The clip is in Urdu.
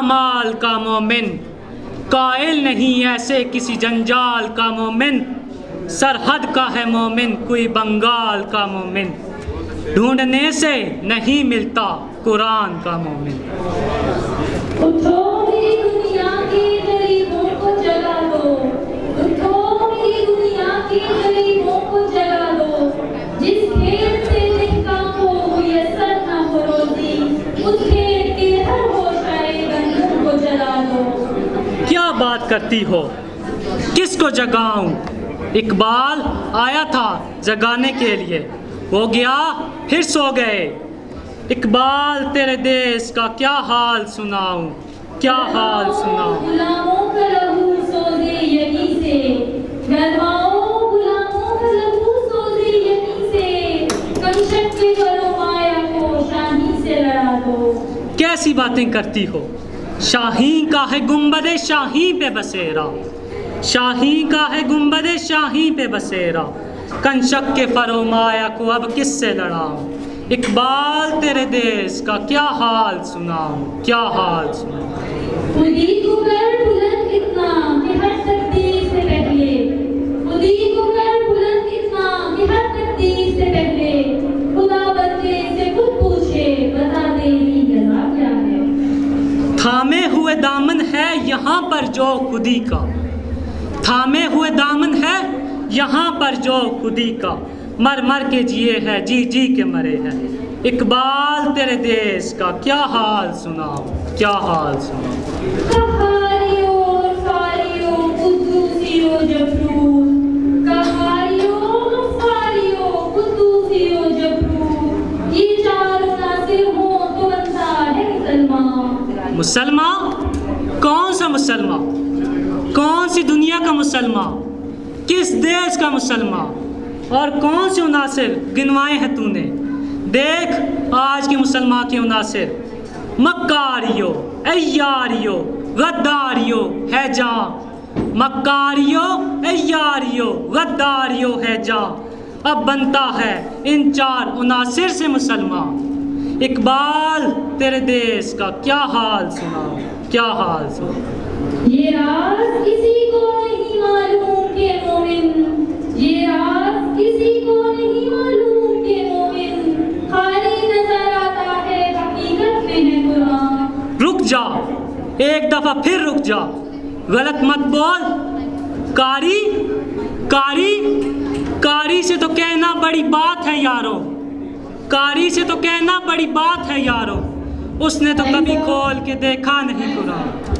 اعمال کا مومن، قائل نہیں ایسے کسی جنجال کا مومن، سرحد کا ہے مومن کوئی بنگال کا مومن، ڈھونڈنے سے نہیں ملتا قرآن کا مومن۔ اٹھو میری دنیا کی غریبوں کو جگا دو، اٹھو میری دنیا کی غریبوں کو جگا دو، جس کھیت سے جن کا کو میسر نہ ہو روزی، اس کھیت کے ہر ہوشائے گندم کو جلا دو۔ کیا بات کرتی ہو، کس کو جگاؤں؟ اقبال آیا تھا جگانے کے لیے، وہ گیا پھر سو گئے۔ اقبال تیرے دیس کا کیا حال سناؤں، کیا حال سناؤں۔ غلاموں کا لہو سوزے یہیں سے، گرماؤ غلاموں کا لہو سوزے یہیں سے، کنشک کے کرو مایا کو شاہی سے لڑا دو۔ کیسی باتیں کرتی ہو، شاہین کا ہے گنبد شاہین پہ بسیرا، شاہین کا ہے گنبد شاہین پہ بسیرا، کنشک کے فرمایا کو اب کس سے لڑاؤں۔ اقبال تیرے دیس کا کیا حال سناؤں، کیا حال سناؤں۔ خودی کو کر بلند اتنا کہ ہر تقدیر سے پہلے، خودی کو کر بلند اتنا کہ ہر تقدیر سے پہلے، خدا بندے سے خود پوچھے بتا تیری جزا کیا ہے۔ تھامے ہوئے دامن ہے یہاں پر جو خودی کا، تھامے ہوئے دامن ہے یہاں پر جو خودی کا، مر مر کے جیے ہے جی جی کے مرے ہیں۔ اقبال تیرے دیس کا کیا حال سناؤں، کیا حال سناؤں۔ کہاریو غفاریو قدوسیو جبرو، کہاریو غفاریو قدوسیو جبرو، یہ چاروں ناصر ہوں تو بنتا ہے مسلمان۔ مسلمان؟ کون سا مسلمان؟ کون سی دنیا کا مسلمان؟ کس دیش کا مسلمان؟ اور کون سے عناصر گنوائے ہیں تو نے؟ دیکھ آج کے مسلمان کے عناصر، مکاریو، ایاریو، غداریو ہے جان، مکاریو، ایاریو، غداریو ہے جان، اب بنتا ہے ان چار عناصر سے مسلمان۔ اقبال تیرے دیس کا کیا حال سناؤ، کیا حال سناؤ۔ یہ راز کسی کو نہیں معلوم کہ مومن، یہ راز کسی کو نہیں معلوم کہ مومن، خالی نظر آتا ہے حقیقت میں ہے قرآن۔ رک جا ایک دفعہ پھر رک جا، غلط مت بول۔ کاری کاری کاری سے تو کہنا بڑی بات ہے یارو، کاری سے تو کہنا بڑی بات ہے یارو، اس نے تو کبھی کھول کے دیکھا نہیں قرآن۔